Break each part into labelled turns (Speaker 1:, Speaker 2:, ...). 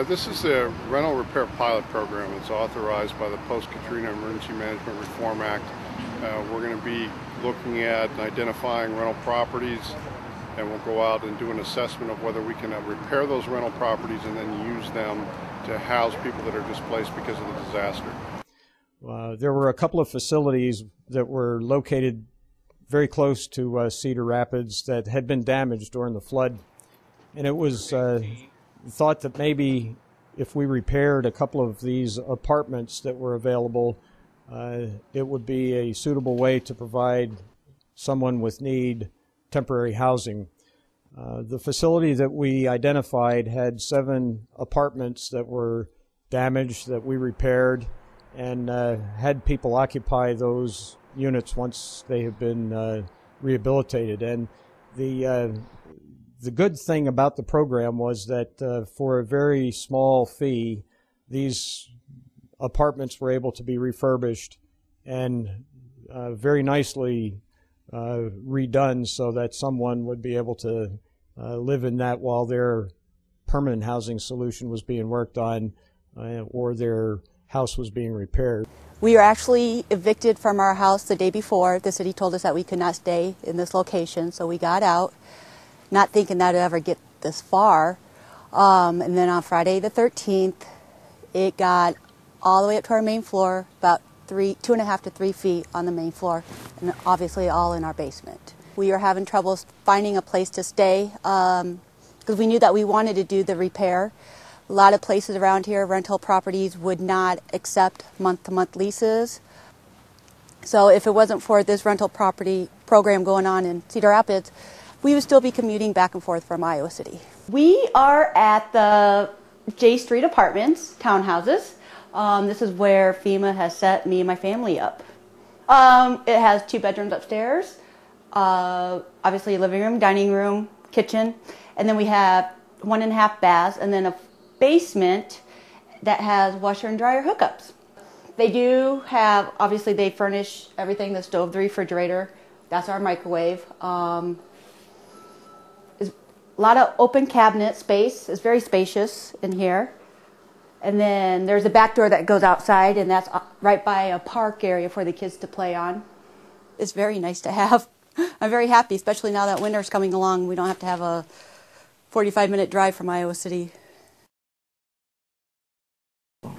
Speaker 1: This is a rental repair pilot program. It's authorized by the Post-Katrina Emergency Management Reform Act. We're going to be looking at identifying rental properties, and we'll go out and do an assessment of whether we can repair those rental properties and then use them to house people that are displaced because of the disaster.
Speaker 2: There were a couple of facilities that were located very close to Cedar Rapids that had been damaged during the flood, and it was thought that maybe if we repaired a couple of these apartments that were available, it would be a suitable way to provide someone with need temporary housing. The facility that we identified had 7 apartments that were damaged that we repaired and had people occupy those units once they have been rehabilitated. And the good thing about the program was that for a very small fee, these apartments were able to be refurbished and very nicely redone so that someone would be able to live in that while their permanent housing solution was being worked on or their house was being repaired.
Speaker 3: We were actually evicted from our house the day before. The city told us that we could not stay in this location, so we got out, not thinking that it would ever get this far. And then on Friday the 13th, it got all the way up to our main floor, about 2.5 to 3 feet on the main floor, and obviously all in our basement. We were having trouble finding a place to stay because we knew that we wanted to do the repair. A lot of places around here, rental properties, would not accept month-to-month leases. So if it wasn't for this rental property program going on in Cedar Rapids, we would still be commuting back and forth from Iowa City. We are at the J Street Apartments, townhouses. This is where FEMA has set me and my family up. It has 2 bedrooms upstairs, obviously a living room, dining room, kitchen, and then we have 1.5 baths, and then a basement that has washer and dryer hookups. They do have, obviously they furnish everything, the stove, the refrigerator, that's our microwave. There's a lot of open cabinet space, it's very spacious in here. And then there's a back door that goes outside, and that's right by a park area for the kids to play on. It's very nice to have. I'm very happy, especially now that winter's coming along. We don't have to have a 45-minute drive from Iowa City.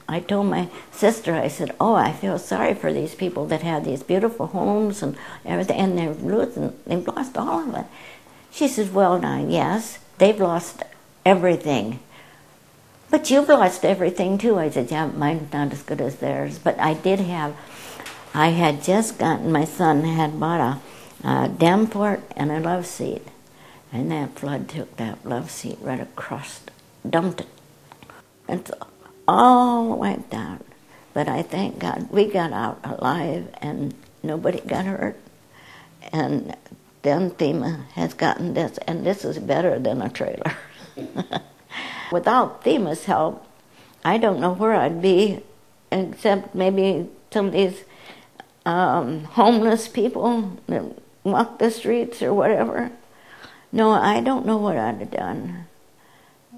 Speaker 4: I told my sister, I said, oh, I feel sorry for these people that have these beautiful homes and everything, and they've lost all of it. She said, well, now, yes, they've lost everything. But you've lost everything, too. I said, yeah, mine's not as good as theirs. But I had just gotten, my son had bought a Damport and a love seat. And that flood took that love seat right across, dumped it. And so, all wiped out. But I thank God we got out alive and nobody got hurt. And then FEMA has gotten this, and this is better than a trailer. Without FEMA's help, I don't know where I'd be, except maybe some of these homeless people that walk the streets or whatever. No, I don't know what I'd have done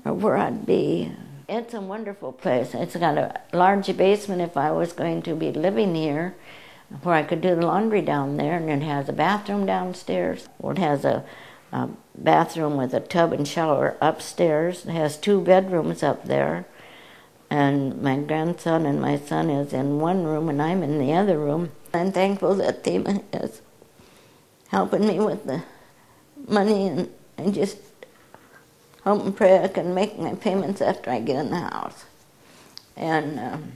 Speaker 4: or where I'd be. It's a wonderful place. It's got a large basement if I was going to be living here, where I could do the laundry down there, and it has a bathroom downstairs. Well, it has a bathroom with a tub and shower upstairs. It has 2 bedrooms up there, and my grandson and my son is in one room and I'm in the other room. I'm thankful that FEMA is helping me with the money and just hope and pray I can make my payments after I get in the house. And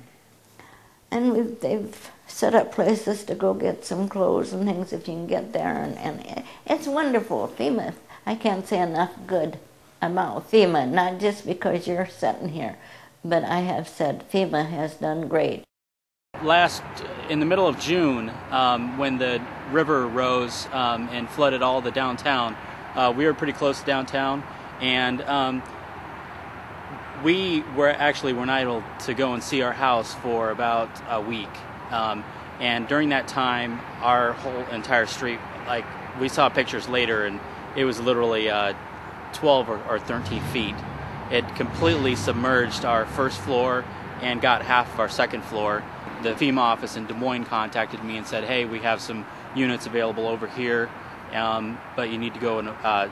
Speaker 4: they've set up places to go get some clothes and things if you can get there, and it's wonderful. FEMA, I can't say enough good about FEMA, not just because you're sitting here, but I have said FEMA has done great.
Speaker 5: In the middle of June, when the river rose and flooded all the downtown, we were pretty close to downtown, and we were not able to go and see our house for about a week. And during that time, our whole entire street, like, we saw pictures later, and it was literally 12 or 13 feet. it completely submerged our first floor and got half of our second floor. The FEMA office in Des Moines contacted me and said, hey, we have some units available over here, but you need to go and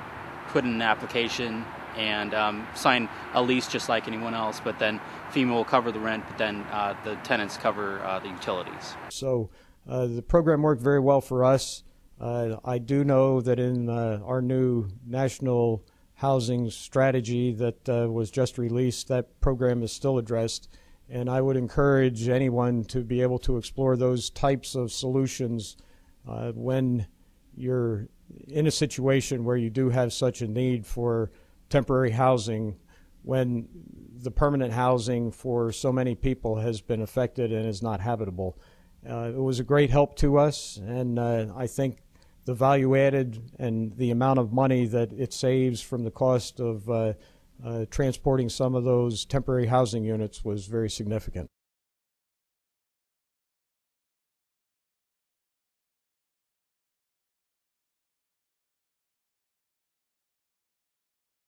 Speaker 5: put in an application and sign a lease just like anyone else, but then FEMA will cover the rent, but then the tenants cover the utilities.
Speaker 2: So the program worked very well for us. I do know that in our new national housing strategy that was just released, that program is still addressed, and I would encourage anyone to be able to explore those types of solutions when you're in a situation where you do have such a need for temporary housing, when the permanent housing for so many people has been affected and is not habitable. It was a great help to us, and I think the value added and the amount of money that it saves from the cost of transporting some of those temporary housing units was very significant.